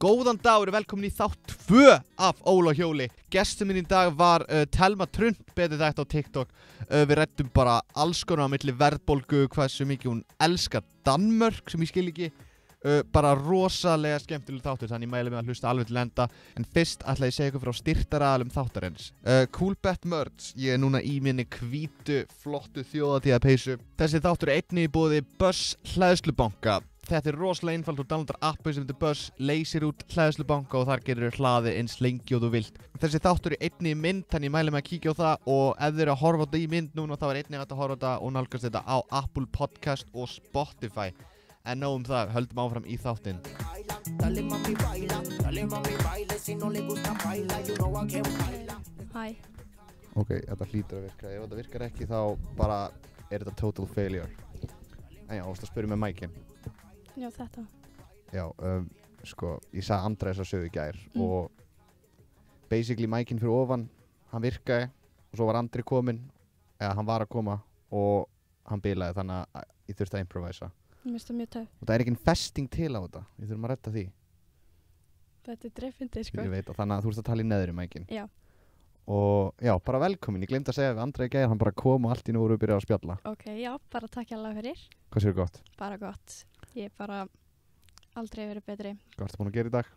Góðan dag og velkomin í þátt 2 af Óla hjóli. Gestur minn í dag var Telma Trump, betur þetta á TikTok. Við ræddum bara alls konar á milli verðbólgu, hversu mikið hún elskar Danmörk, sem ég skil ekki. Bara rosalega skemmtileg þáttur, þannig ég mæli mig að hlusta alveg til enda. En fyrst ætla ég að segja ykkur frá styrktaraðilum þáttarins. Coolbet Merch, ég er núna í minni hvítu, flottu þjóðatíðapeysu. Þessi þáttur er einnig í boði Buzz hleðslubanka. Þetta er rosalega einfalt, þú downloadar appi sem heitir Buzz, leysir út hleðslubanka og þar gerir hlaði eins lengi og þú vilt. Þessi þáttur er einnig í mynd, þannig ég mæli mig að kíkja á það og ef þið eru að horfa á þetta í mynd núna þá er einnig hægt að horfa á þetta og nálgast þetta á Apple Podcast og Spotify. En nóg það, höldum áfram í þáttinn. Hæ. Ok, þetta hlýtur að virka. Ef þetta virkar ekki þá bara er þetta total failure. En já, þú spyrir með mækinn. Já, þetta. Já, sko, ég sagði Andra þess að sögu í gær og basically mækinn fyrir ofan, hann virkaði og svo var Andri kominn, eða hann var að koma og hann bilaði þannig að ég þurfti að improvisa. Mér finnst það mjög töff. Og það er ekki festing til á þetta, við þurfum að redda því. Þetta er dreifindi, sko. Ég veit að þannig að þú ert að tala í neðri mækinn. Já. Og já, bara velkomin, ég glemdi að segja við Andra í gær, hann bara kom og allt í nú voru að byrja að spjalla. Ok, já, bara takk alveg fyrir. Hvað séu gott? Bara gott. Ég er bara aldrei verið betri. Hvað ertu búin að gera í dag?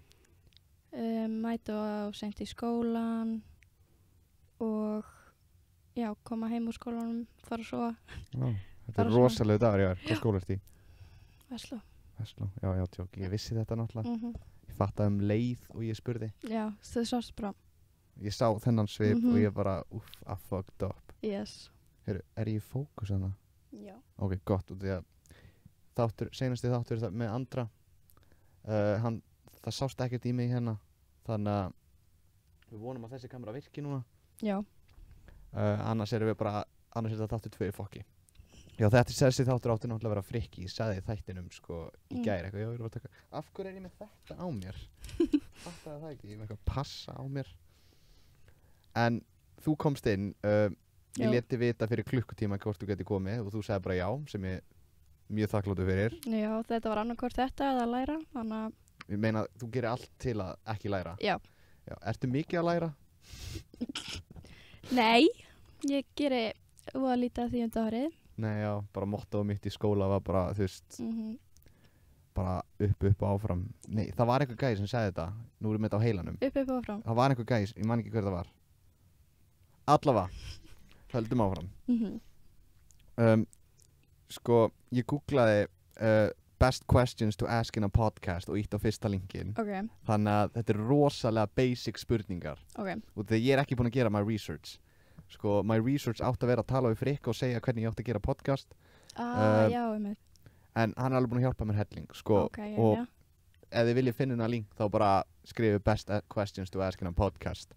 Mæta seint í skólan og já, koma heim úr skólanum, fara að sofa. Já, þetta Bara er svona. rosalega dagur í gær. Hvað skóla ertu í? Veslu. Vestló, já, tjók, ég vissi þetta náttúrulega. Mhm. Ég fattaði leið og ég spurði. Já, þau sást bara. Ég sá þennan svip Mhm. og ég bara, I fucked up. Yes. Heyrðu, er ég í fókus hana? Já. Ok, gott, og því að seinasti þáttur með Andra, það sást ekkert í mig hérna, þannig að við vonum að þessi kamera virki núna. Já. Annars er þetta þáttur 2 í fokki. Já, þessi þáttur átti náttúrulega að vera frikki, ég sagði í þættinum, sko, í gær eitthvað, já, ég var að taka, af hverju er ég með þetta á mér? Fattaði það ekki, ég er með eitthvað passa á mér. En þú komst inn, ég Já. leti vita fyrir klukkutíma hvort þú geti komið og þú sagði bara já, sem ég mjög þakkláttur fyrir. Já, þetta var annarkvort þetta eða að læra, þannig að Ég meina, þú gerir allt til að ekki læra. já. Já, ertu mikið að læra? Nei, ég geri voða lítið af því árið. Nei, já, bara mottóið mitt í skóla var bara, þú veist, bara upp og áfram. Nei, það var einhver gæi sem sagði þetta, nú erum við þetta á heilanum. Upp og frá. Það var einhver gæi, ég man ekki hver það var. Allavega, höldum áfram. Sko, ég googlaði best questions to ask in a podcast og ítt á fyrsta linkin. Ok, Þannig að þetta er rosalega basic spurningar. ok. Og þegar ég er ekki búinn að gera my research. Sko, my research átti að vera að tala við Frikka og segja hvernig ég átti að gera podcast. Já, einmitt. En hann er alveg búinn að hjálpa mér helling. Sko, Ok, og já. ef þið viljið finna hennar link þá bara skrifið best questions to ask in a podcast.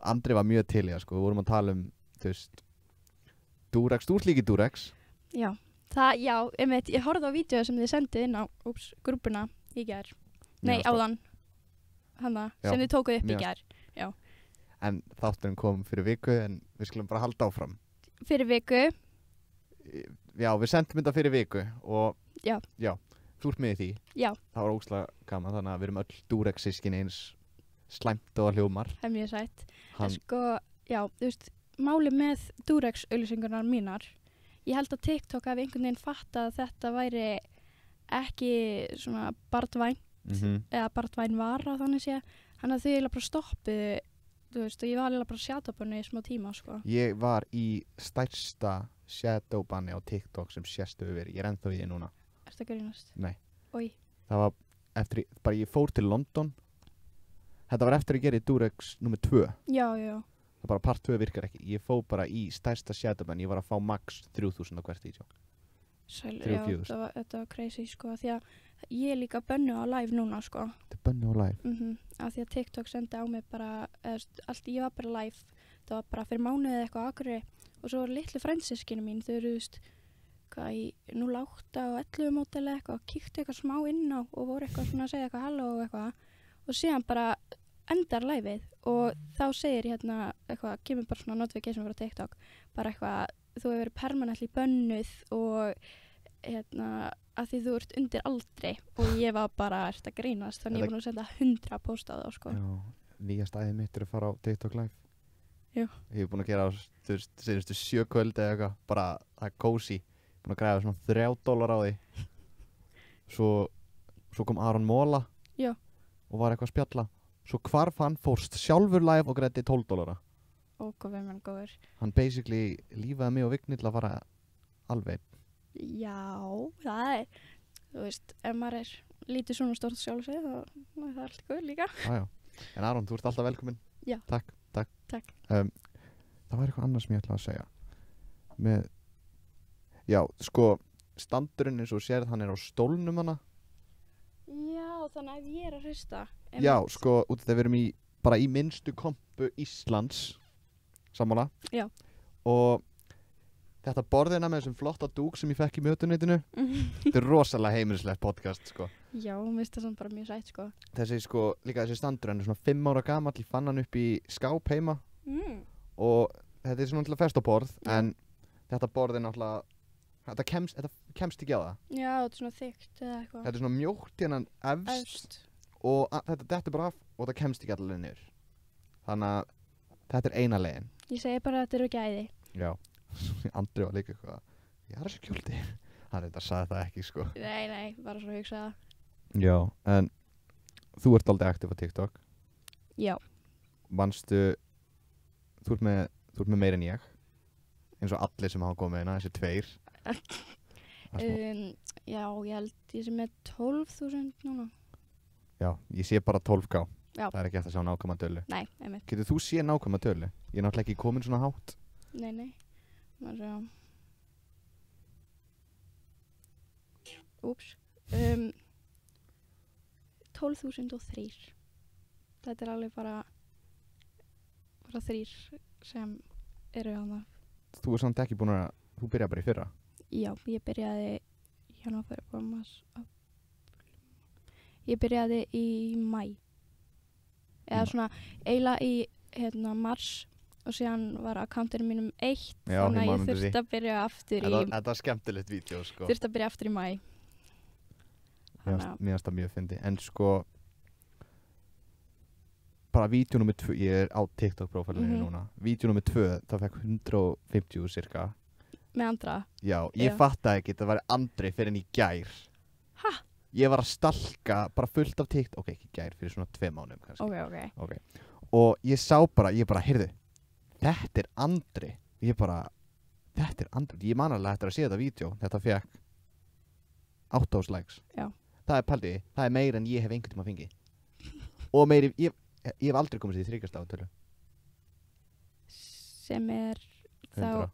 Andri var mjög til í það, sko. Við vorum að tala þú veist, Durex, þú ert líki Durex. Já, já, einmitt, ég horfði á vídeo sem þið sendið inn á grúpuna í gær. Nei, Mér fannst áðan. Hanna, Já, sem þið tókuð upp í mér gær. En þátturinn kom fyrir viku en við skulum bara halda áfram. Fyrir viku, Já, við sendum þetta fyrir viku og Já. Þú ert með í því. já, Það var ógeðslega gaman, þannig að við erum öll Durex sískin eins slæmt og hljómar. það er mjög sætt. En Hann, sko, já, þú veist, máli með Durex auglýsingarnar mínar, ég held að TikTok hafi einhvern veginn fattað að þetta væri ekki svona barnvæn eða barnvæn vara þannig sé, hann að þau eiginlega bara stoppuðu, þú veist, og ég var eiginlega bara shadowbanni í smá tíma, sko. Ég var í stærsta shadowbanni á TikTok sem sést hefur verið. Ég er ennþá í því núna. Ertu að grínast? Nei. Oj. Það var bara ég fór til London. Þetta var eftir að gera í Durex nr. 2. Já, já. Það bara part 2 virkar ekki. Ég fór bara í stærsta shadowbanni. Ég var að fá max 3.000 á hvert vídeo. Sæl, 3.000. já, þetta var crazy, sko, því að ég er líka bönnu á live núna, sko. Þetta er bönnu á live. Af því að TikTok sendi á mig bara, ég var bara live, það var bara fyrir mánuði eða eitthvað á Akureyri og svo voru litlu frændsystkini mín, þau eru, þú veist, hvað í 08 og 11 móteli eitthvað, kíktu eitthvað smá inn á og voru eitthvað svona að segja eitthvað halló og eitthvað og síðan bara endar liveið og þá segir hérna eitthvað, kemur bara svona notification frá TikTok, bara eitthvað, þú hefur verið permanently bönnuð og hérna að því þú ert undir aldri og ég var bara að grínast, þannig ég er búin að senda 100 post á þá, sko. Já, nýja stæðið mitt að fara á TikTok live. Já. Ég hef búin að gera, þú veist, síðustu 7 kvöld eða eitthvað, bara það cozy. Búin að græða svona $3 á því. Svo kom Aron Móla. Já. Og var eitthvað að spjalla. Svo hvarf hann, fórst sjálfur live og græddi $12. Ó, hvað er mann góður. Hann basically lífaði mig og Vigni til að fara alveg. Já, það þú veist, ef maður lítið svona stórt sjálfsvið, þá er það allt góð líka. Já. En Aron, þú ert alltaf velkominn. Já. Takk. Takk. Það var eitthvað annað sem ég ætlaði að segja. Já, sko, standurinn eins og sérð, hann á stólnum hana. Já, þannig að ég að hlusta. Já, sko, út af því við erum bara í minnstu kompu Íslands. Sammála. Já. Og þetta borðina með þessum flotta dúk sem ég fekk í mötuneytinu, þetta rosalega heimilislegt podcast, sko. Já, mér finnst það samt bara mjög sætt, sko. Líka þessi standur, hann svona 5 ára gamall, ég fann hann upp í skáp heima. Og þetta svona til að festa borð, en þetta borð náttúrulega, þetta kemst ekki á það. Já, þetta svona þykkt eða eitthvað. Þetta svona mjótt hérna efst. Og þetta bara af, og það kemst ekki allavega niður. Þannig að þetta eina leiðin. Ég segi bara að þetta eru gæði. Já. Andri var líka eitthvað, ég þessi kjóldi. Hann reyndar sagði það ekki, sko. Nei, bara svo hugsa það. Já, en þú ert aldrei aktiv á TikTok. Já. Manstu, þú ert með meira en ég. Eins og allir sem hafa komið hérna, þessi 2. Já, ég held ég sem 12.000 núna. Já, ég sé bara 12K. Já. Það ekki eftir að sjá nákvæma tölu. Nei, einmitt. Getur þú séð nákvæma tölu? Ég er náttúrulega ekki komin svona hátt. Nei. Maður sjá. Úps. 12.003. Þetta alveg bara 3 sem eru hana. Þú samt ekki búin að, þú byrjaði bara í fyrra? Já, ég byrjaði Ég byrjaði í maí. Eða svona eiginlega í mars og síðan var akkantinu mínum 1. Já, þannig að ég þurfti að byrja aftur Þetta var skemmtilegt vídeo, sko. Þurfti að byrja aftur í maí. Mér finnst það mjög fyndið. En sko, bara vídeo nummer 2, ég á TikTok-prófælinu núna. Vídeo nummer 2, það fekk 150 cirka. Með Andra? Já, ég fattaði ekki, það var Andri fyrir en í gær. Hæ? Ég var að stalka bara fullt af TikTok, ok, ekki gær, fyrir svona 2 mánuðum kannski. Ok. Og ég sá bara, heyrðu, þetta er Andri. Þetta er Andri. Ég man alveg eftir að sé þetta vídeo, þetta fekk 8.000 likes. Já. Það er meira en ég hef einhvern tíma fengið. Og meiri, ég hef aldrei komist í 3 stafatölu. Sem er 100. þá,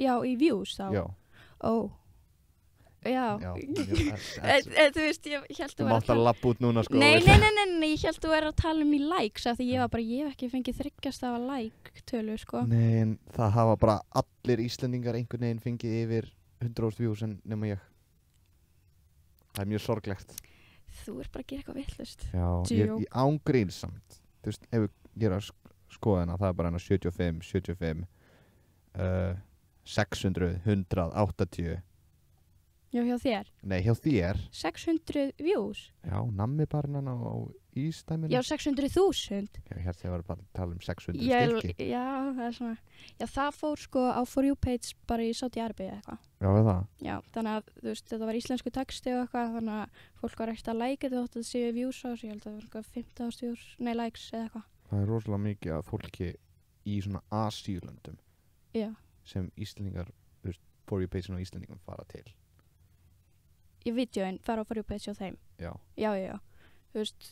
já, í views þá? Já. Já. Þú veist, ég held þú mátt að lappa út núna, sko. Nei, ég held þú að tala um í likes af því ég hef ekki fengið 3 stafa like tölu, sko. Nei, en það hafa bara allir Íslendingar einhvern veginn fengið yfir 100.000 views en nema ég. Það er mjög sorglegt. Þú ert bara að gera eitthvað vitlaust. Já, ég ángríðsamt. Þú veist, ef ég er að skoða hana, það er bara hana 75, 600, 100, 80. Já, hjá þér? Nei, hjá þér. 600 views? Já, nammi bara hana á Ísdæminu. Já, 600.000? Já, hérna þegar var bara að tala um 600 stykki. Já, það er svona. Já, það fór sko á For You page bara í Saudi-Arabíu eða eitthvað. Já, við það? Já, þannig að þú veist, þetta var íslensku texti og eitthvað, þannig að fólk var ekkert að like þetta þótt að það séu views á þessu, ég held að það var eitthvað 15.000 views, nei, likes eða eitthvað. Það er rosalega mikið af fólki í svona Asíulöndum. Já. Sem Íslendingar, þú veist, For You page og Íslendingum fara til. Í vídeoinn fara á For You page hjá þeim? Já. Já. Þú veist,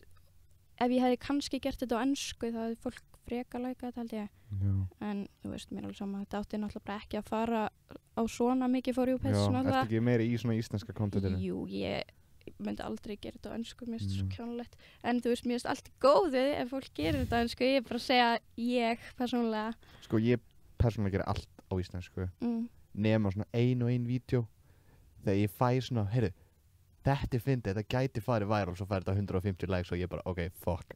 ef ég hefði kannski gert þetta á ensku þá hefði fólk freka læka þetta held ég. Já. En þú veist, mér er alveg sama, þetta átti náttúrulega bara ekki að fara á svona mikið For You page. Já, ertu ekki meiri í svona íslenska kontentinu? Jú, ég myndi aldrei gera þetta á ensku, mér finnst svo kjánulegt. En þú veist, mér finnst allt góðu ef fólk gerir þetta á ensku, ég er bara að segja ég persónulega. Sko, ég persónulega gera allt á íslensku. Nema svona ein vídeó. Þegar ég fæ svona, heyrðu, þetta fyndið, þetta gæti farið viral, svo fær þetta 150 likes og ég bara, ok, fuck,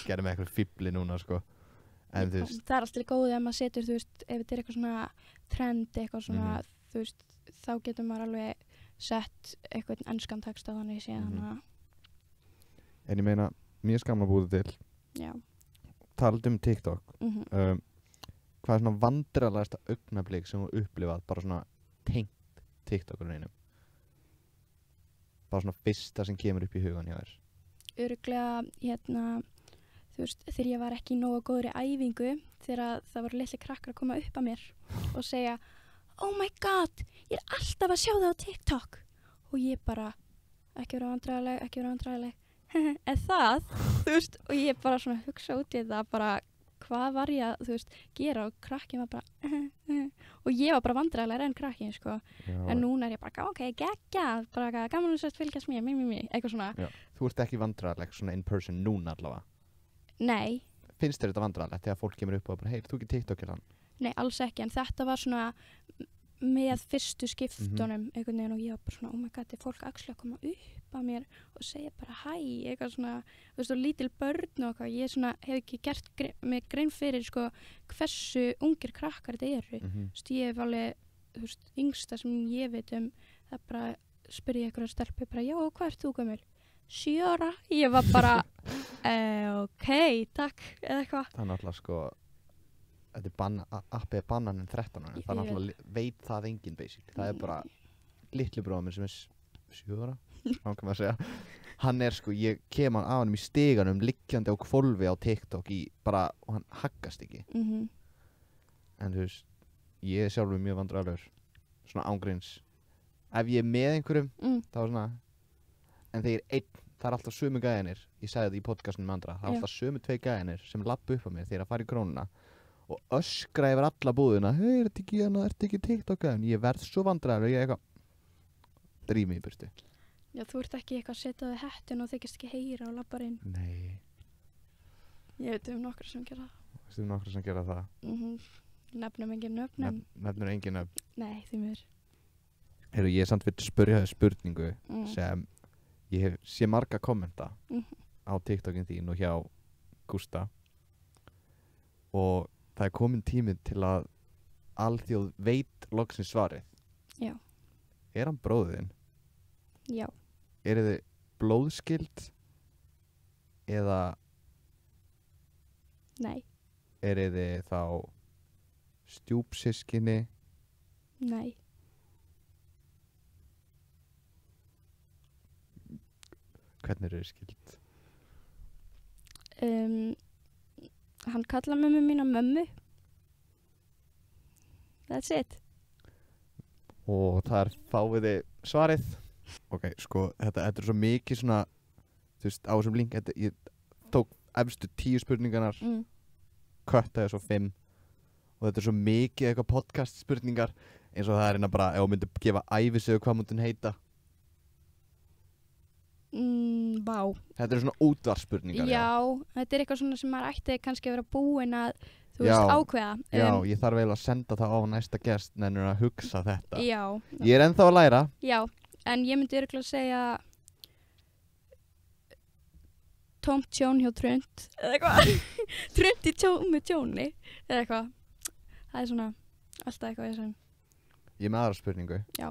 gerði með eitthvað fíbli núna, sko. En þú veist. Það er alltaf góðið ef maður setur, þú veist, ef þetta er eitthvað svona trend, eitthvað svona, þú veist, þá getur maður alveg sett eitthvað enskan text á þannig síðan að En ég meina, mér skamla búið til já, talandi TikTok mhm. hvað er svona vandræðalegasta augnablik sem þú upplifað bara svona tengt TikTokurinn einum bara svona fyrsta sem kemur upp í hugan hjá þér Örugglega, þú veist, þegar ég var ekki í nógu góðri æfingu, þegar það voru litli krakkar að koma upp að mér og segja, oh my god, ég er alltaf að sjá það á TikTok. Og ég bara, ekki vera vandræðaleg. En það, þú veist, og ég bara svona hugsa út í það, bara, hvað var ég að, þú veist, gera og krakkin var bara, og ég var bara vandræðalegri en krakkin, sko. Já. En núna er ég bara, ok, geggjað, bara gaman að fylgjast mér, eitthvað svona. Já. Þú ert ekki vandræðaleg svona in person núna allavega? Nei. Finnst þér þetta vandræðalegt þegar fólk kemur upp og bara, hei, þú ekki TikTok hann? Nei, alls ekki, en þetta var svona með fyrstu skiptunum einhvern veginn og ég var bara svona, oh my god, er fólk actually að koma upp að mér og segja bara hæ, eitthvað svona, þú veist, og lítil börn og eitthvað, ég svona hef ekki gert mig grein fyrir, sko, hversu ungir krakkar þetta eru, þú veist, ég hef alveg, þú veist, yngsta sem ég veit það bara, spurði ég eitthvað stelpu bara, já, hvað ert þú gömul? 7 ára, ég var bara ok, takk, eða eitthvað. Það er náttúrulega, sko, þetta er appið er bannan en 13 ára, það er náttúrulega veit það enginn basic, það er bara litli bróðum minn sem er 7 ára, hann kann maður segja, hann er sko, ég kem hann af hann í stiganum, liggjandi á hvolfi á TikTok bara, og hann haggast ekki, en þú veist, ég er sjálfur mjög vandræðalegur, svona ángríns, ef ég er með einhverjum, þá er svona, en þegar einn, það er alltaf sömu gæðinir, ég sagði þetta í podcastinu með andra, það er alltaf sömu 2 gæðinir sem lappa upp á mér þegar að fara í krónuna og öskra yfir alla búðina, hei, er þetta ekki TikTok-gæðin? Ég verð svo vandræður og ég eitthvað drýf mig í burtu. Já, þú ert ekki eitthvað að setja þig hettun og þykist ekki heyra og lappar inn. Nei. Ég veit nokkra sem gera það. Veistu nokkra sem gera það? Nefnum engin nöfn. Nefnum engin nöfn? Nei, því miður. Heyrðu, ég er samt fyrir að spyrja það spurningu sem ég hef sé marga kommenta á TikTokin þín og hjá Gústa og það er komin tíminn til að alþjóð veit loksins svarið. Já. Er hann bróðir þinn? Já. Eru þið blóðskyld eða Nei. eru þið þá stjúpsystkini? Nei. Hvernig eru þið skyld? Hann kallar mömmu mína mömmu. That's it. Og þar fáið þið svarið. Ok, sko, þetta er svo mikið svona, þú veist, á þessum link, ég tók efstu 10 spurningarnar, köttaði svo 5 og þetta er svo mikið eitthvað podcast spurningar eins og það er hérna bara, ef þú myndir gefa ævisögu, hvað myndi hún heita? Vá. Þetta er svona útvarpsspurningar. Já, þetta er eitthvað svona sem maður ætti kannski að vera búinn að, þú veist, ákveða. Já, ég þarf eiginlega að senda það á næsta gest nennir að hugsa þetta. Já. Ég er ennþá að læra. Já, en ég myndi örugglega segja tómt tjón hjá Trönd, eða eitthvað. Trönd í tómu tjóni, eða eitthvað. Það er svona, alltaf eitthvað ég sem. Ég er með aðra spurningu. Já.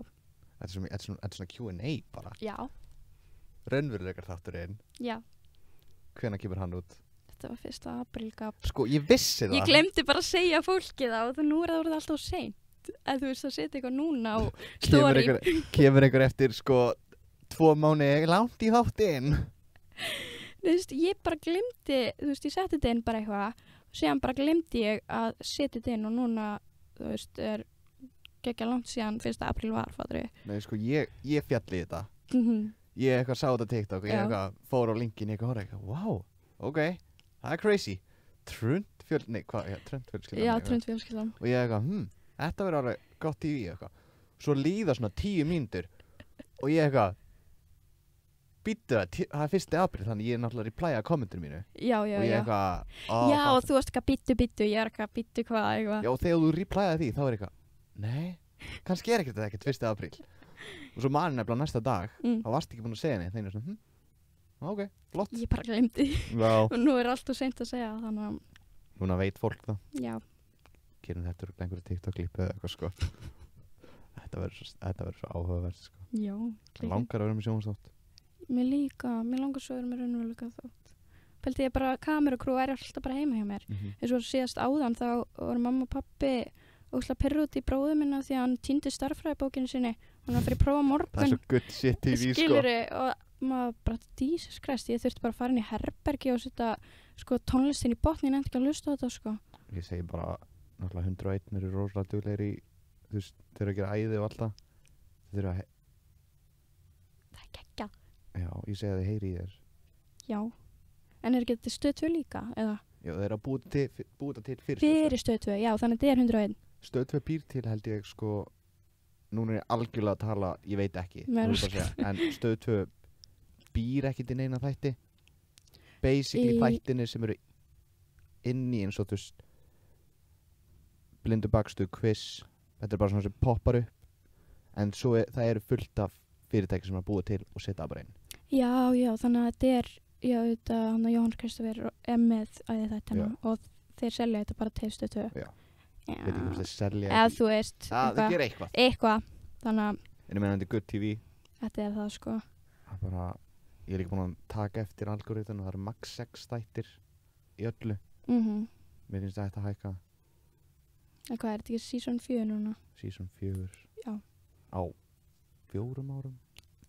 Þetta er svona Q&A bara. Já. Raunveruleikar þátturinn. Já. Hvenær kemur hann út? Þetta var 1. aprílgap. Sko, ég vissi það. Ég glemdi bara að segja fólki það og nú er það orðið alltaf seint. En þú veist, það setja eitthvað núna á story. Kemur einhver eftir, sko, 2 mánuði langt í þáttinn. Þú veist, ég bara glemdi, þú veist, ég setti þetta inn bara eitthvað og síðan bara glemdi ég að setja þetta inn og núna, þú veist, er geggja langt síðan 1. apríl var, fattur ég. Nei, sko, ég fjalli í þetta. Ég eitthvað sá þetta TikTok og ég eitthvað fór á linkin ég eitthvað horfði eitthvað, wow, ok, það er crazy. Trönd fjölskyldan. Já, Trönd fjölskyldan. Og ég eitthvað, þetta verður alveg gott TV eitthvað. Svo líða svona 10 mínútur og ég eitthvað, býttu það er 1. apríl þannig ég er náttúrulega replyað kommentur mínu. Já. Og ég eitthvað, já, og þú varst eitthvað býttu, ég er eitthvað býttu hvað eitthvað. Já, og þegar þú replyað því þá er eitthvað, nei, kannski er ekkert 1. apríl. Og svo mann nefnilega næsta dag þá varst ekki búin að segja neitt þeir eru svona, ok, flott. Ég bara glemdi. Já. Og nú er allt og seint að segja þannig að núna veit fólk það. Já. Gerum þetta einhverju TikTok-klippu eða eitthvað, sko. Þetta verður svo áhugavert, sko. Já, Langar að vera með sjónvarpsþátt. mér langar svo að vera með raunveruleika þátt. Pældi ég bara kamerakrú er alltaf bara heima hjá mér. Eins og síðast áðan þá voru mamma og pappi ógeðslega pirruð út í bróður minna því að hann týndi starffræðibókinu sinni. Hann var fyrir að prófa morgun. Það er svo good shit TV, sko. Skilurðu, og maður bara, Jesus Christ, ég þurfti bara að fara inn í herbergi og setja sko tónlistin í botni, ég nefndi ekki að hlusta á þetta, sko. Ég segi bara, náttúrulega 101 eru rosalega duglegir í, þú veist, þeir eru að gera æði og allt það. Þeir eru að, Það er geggjað. já, ég segi að þið heyri í þér. Já. En er ekki þetta Stöð 2 líka, eða? Já, þeir eru að búa það til fyrir Fyrir Stöð 2, já, þannig að þetta er 101. Stöð 2 býr til held ég, sko, núna er ég algjörlega að tala, ég veit ekki, Nei, nú er ég bara að segja, en Stöð 2 býr ekki til neina þætti. Basically þættinir sem eru inn í eins og þú veist, blindu bakstuð, quiz, þetta er bara svona sem poppar upp, en svo það eru fullt af fyrirtæki sem er að búa til og setja bara inn. Já, þannig að þetta er, já, þetta, hann að Jóhann Kristoffer er með æði þetta og þeir selja þetta bara til Stöð 2. Já. Veit ekki hvort þeir selja Eða þú veist, það gera eitthvað. Þannig að En ég meina þetta er good TV. þetta er það, sko. Það er bara, ég er líka búin að taka eftir algoritminu og það eru max 6 þættir í öllu. Mér finnst það að hækka En hvað er þetta ekki season 4 núna? season 4 Já. á 4 árum.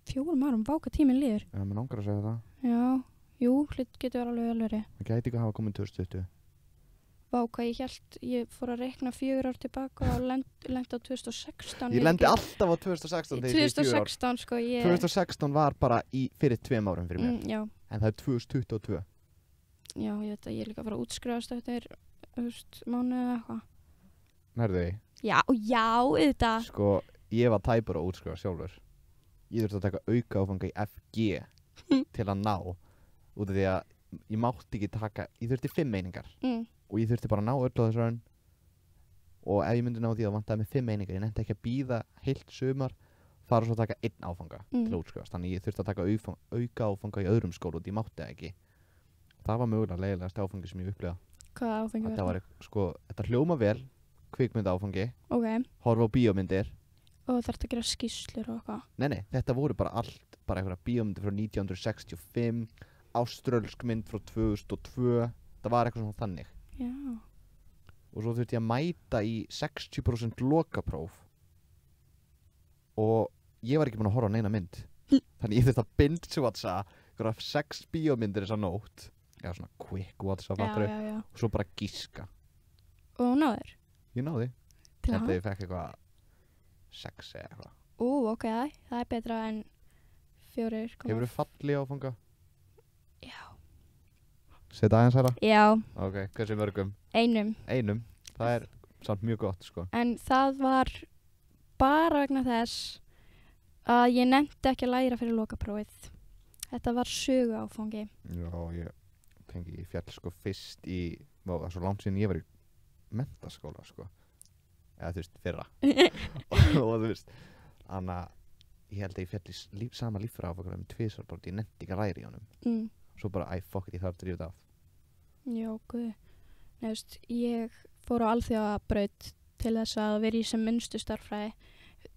4 árum, váka tíminn líður. Já, mér langar að segja það. Já, jú, hlut getur alveg vel verið. Það gæti ekki að hafa komið 2020. Vá, hvað ég fór að reikna 4 ár tilbaka og lendi á 2016. Ég lendi alltaf á 2016 þegar ég segi 4 ár. 2016, sko, 2016 var bara fyrir 2 árum fyrir mér. Já. En það er 2022. Já, ég veit að ég er líka að fara að útskrifast eftir, mánuð eða eitthvað. Nærðu því? Já, auðvitað. Sko, ég var tæpur að útskrifa sjálfur. Ég þurfti að taka auka áfanga í FG til að ná. Út af því að ég mátti ekki taka, ég þurfti 5 einingar. Og ég þurfti bara að ná öll á þessu raun. Og ef ég myndi ná því að vantaði með 5 einingar, ég nefndi ekki að býða heilt sumar, fara svo að taka 1 áfanga til að útskrifast. Þannig ég þurfti að taka auka áfanga í öðrum skóla og ég mátti það ekki. Það var mögulega leiðilegast áfangi sem ég upplifa. Hvaða áfangi var það? Var, sko, þetta hljóma vel, kvikmynda áfangi, Ok. horfa á bíómyndir. Og þarftu að gera skýrslur og eitthvað. Nei, þetta voru bara allt, bara einhverja bíómyndir frá 1965, áströlsk mynd frá 2002, það var eitthvað svona þannig. Já. Og svo þurfti ég að mæta í 60% lokapróf og ég var ekki búinn að horfa á neina mynd. Þannig ég þurfti að binge-watcha einhverja 6 bíómyndir þessa nótt. Já, svona quick-watcha, fattur Já. og svo bara gíska. Og náður? Ég náði. Til Þetta ég fekk eitthvað 6 eða eitthvað. Ok, það er betra en 4. Hefurðu falli áfanga? Já. Seta aðeins hæra? Já. Ok, hversu mörgum? Einum. Það er samt mjög gott, sko. En það var bara vegna þess að ég nefndi ekki að læra fyrir lokaprófið. Þetta var sögu áfangi. Já, ég tengi í fjall, sko, fyrst í, það er svo langt síðan ég var í menntaskóla, sko. Eða, þú veist, fyrra. og þú veist, þannig að ég held að ég fjall í sama líffræði áfangur með 2 bara, ég nefndi ekki að læra í honum. Svo bara, fuck it, ég þarf að drífa þetta af. Já, guð. Nei, þú veist, ég fór á alþjóðabraut til þess að vera í sem minnstu starffræði.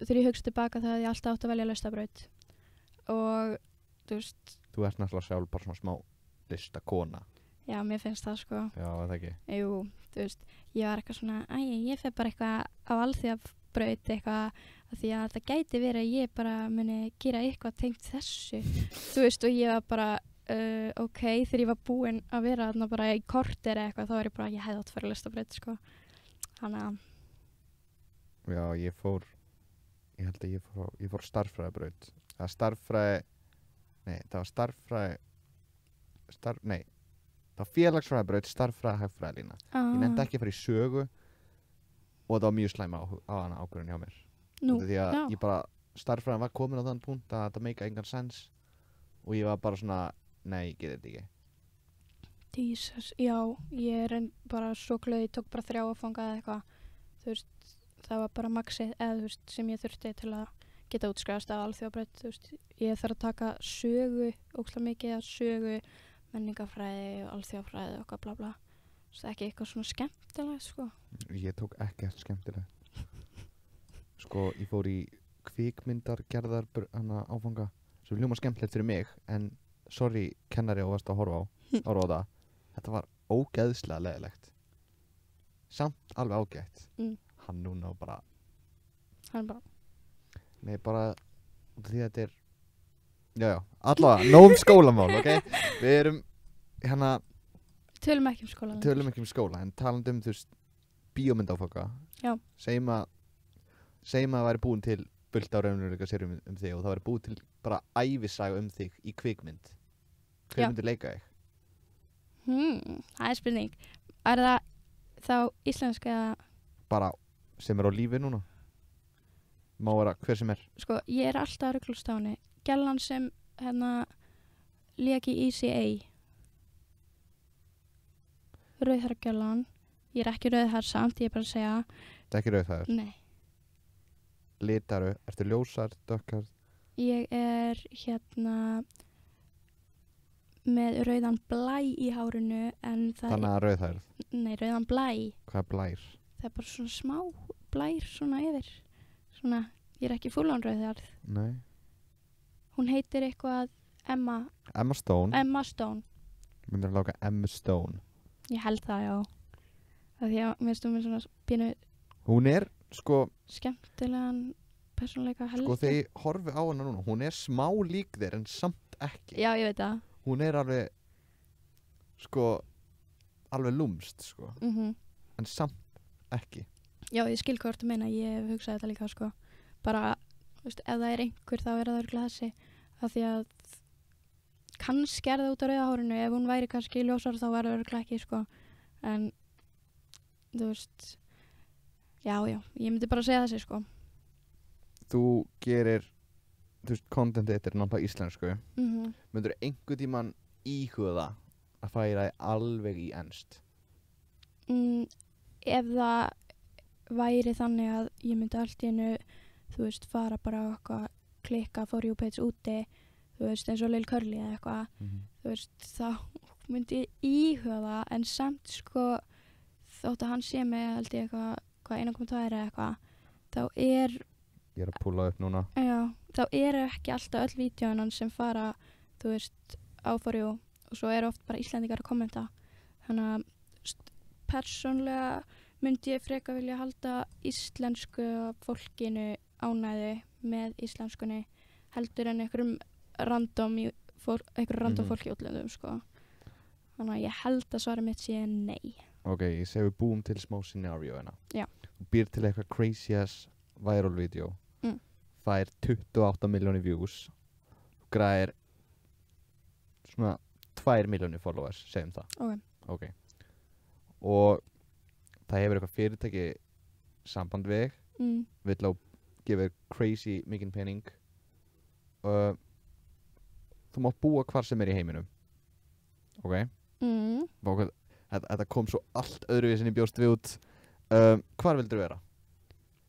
Þegar ég hugst tilbaka það að ég alltaf átt að velja listabraut. Og, þú veist... Þú ert náttúrulega sjálf bara svona smá listakona. Já, mér finnst það, sko. Já, er það ekki? Jú, þú veist, ég var eitthvað svona, ég fer bara eitthvað á alþjóðabraut eitthvað því að það gæti verið að ég bara muni gera eitthvað tengt þessu. Þú veist, og ég var bara... ok, þegar ég var búin að vera þarna bara í korter eða eitthvað, þá var ég bara, ég hefði átt að fara að listabraut, sko. Þannig að... Já, ég held að ég fór starffræðibraut. Það var það var félagsfræðibraut, starffræði, hagfræðilína. Ég nefndi ekki að fara í sögu og það var mjög slæma á hana ákvörðun hjá mér. Því að ég bara, starffræðin var komin á þann punkt að þetta make engan sens og ég var bara svona, nei, ég get þetta ekki. Jesus, já, ég er bara svo glöð, ég tók bara 3 áfanga eða eitthvað. Þú veist, það var bara maxið, eða þú veist, sem ég þurfti til að geta útskrifast af alþjóðabraut, þú veist. Ég þarf að taka sögu, ógeðslega mikið af sögu, menningafræði og alþjóðafræði og eitthvað bla bla. Það er ekki eitthvað svona skemmtilegt, sko. Ég tók ekkert skemmtilegt. Sko, ég fór í kvikmyndargerðar hana áfanga sem hljóma skemmtilegt fyrir mig en sorry kennari og varst að horfa á það þetta var ógeðslega leiðilegt samt alveg ágætt hann núna og bara nei bara því að þetta er já allavega nóg skólamál ok við erum hérna tölum ekki um skóla en talandi þú veist bíómyndaáfanga já segjum að það væri búin til fullt á raunveruleika seríum þig og það væri búin til bara ævisaga þig í kvikmynd hver myndir leika þig? Það er spurning er það þá íslenska eða bara sem er á lífi núna má vera hver sem er sko ég er alltaf að ruglast á henni gellan sem hérna lék í ECA rauðhærgellan ég er ekki rauðhær samt ég er bara að segja það er ekki rauðhær nei litaru ertu ljósar dökkar ég er hérna með rauðan blæ í hárinu en það þannig að rauðhær nei rauðan blæ hvað er blær það er bara svona smá blær svona yfir svona ég er ekki fullan rauðhærð nei hún heitir eitthvað Emma Stone myndir að láka Emma Stone ég held það já það því að mér stum með svona pínu hún er sko skemmtilegan persónuleika held sko þegar ég horfi á hana núna hún er smá lík þér en samt ekki já ég veit það hún er alveg sko alveg lúmst sko en samt ekki já ég skil hvort að meina ég hef hugsað þetta líka sko bara veist, ef það er einhver þá er það örugglega þessi af því að kannski er það út á rauða hárinu ef hún væri kannski ljósar þá var það örugglega ekki sko en þú veist já ég myndi bara segja þessi sko þú gerir þú veist contentið þetta er náttúrulega íslensku myndur einhvern tímann íhuga að færa þig alveg í enskt ef það væri þannig að ég myndi allt í einu þú veist fara bara á eitthvað klikka for you page úti þú veist eins og Lil Curly eða eitthvað þú veist þá myndi ég íhuga það en samt sko þótt að hann sé mig held ég eitthvað 1.2 eða eitthvað þá er ég er að púla upp núna já þá eru ekki alltaf öll vídeóin sem fara þú veist á for you og svo eru oft bara Íslendingar að kommenta þannig að persónlega myndi ég freka vilja halda íslensku fólkinu ánægðu með íslenskunni heldur en einhverjum random fólk í útlöndum sko. Þannig að ég held að svara mitt sé nei. Ok, ég segi við búum til smá scenario hérna. Já. Þú býr til eitthvað crazy ass viral video. Fær 28 miljónir views. Þú græðir svona 2 miljónir followers, segjum það. Ok. Og það hefur eitthvað fyrirtæki samband við þig. Vill á gefa crazy mikinn pening. Þú mátt búa hvar sem er í heiminum. Ok? Þetta kom svo allt öðruvísin í bjóst við út. Hvar vildur vera?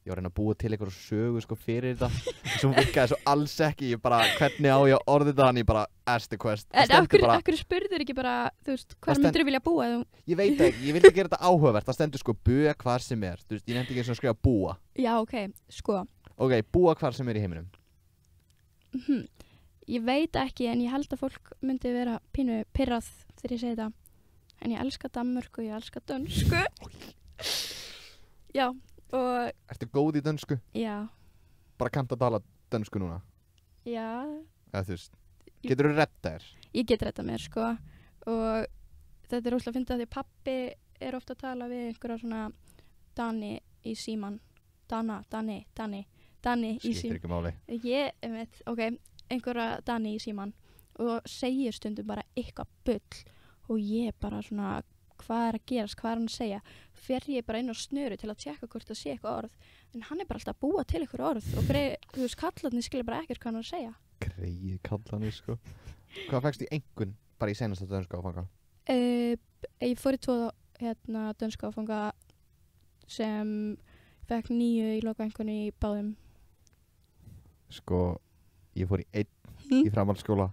Ég var að reyna að búa til eitthvað sögu sko fyrir þetta. Svo virkaði svo alls ekki. Ég bara, hvernig á ég að orða þetta? Þannig ég bara, ask the quest. En akkur spurður ekki bara, þú veist, hvar myndir þú vilja búa? Ég veit ekki, ég vildi gera þetta áhugavert. Það stendur sko búa hvar sem er. Þú veist, ég nefndi ekki að skrifa búa. Já, ok, sko. Ok, búa hvar sem er í heiminum. Ég veit ekki, en ég held að fólk myndi vera pínu pirrað þegar ég segi þetta. En ég elska Danmörku, ég elska dönsku. Já, og... Ertu góð í dönsku? Já. Bara kannt að tala dönsku núna? Já. Eða þú veist, getur þú reddað þér? Ég get reddað mér, sko. Og þetta er óslega að finna því að pappi er ofta að tala við einhverja svona Dani í síman. Dani í síman. Skiptir ekki máli. Ég veit, ok, einhverja Dani í síman og segir stundum bara eitthvað bull og ég bara svona, hvað er að gerast, hvað er hann að segja? Fer ég bara inn á snöru til að tjekka hvort það sé eitthvað orð, en hann er bara alltaf að búa til eitthvað orð og þú veist, kallarnir skilja bara ekkert hvað hann er að segja. Greið kallarnir, sko. Hvað fækst í einhvern bara í seinasta dönsku áfanga? Ég fór í 2 dönsku áfanga sem fekk 9 í loka einhvern í báðum. Sko, ég fór í 1 í framhaldsskóla.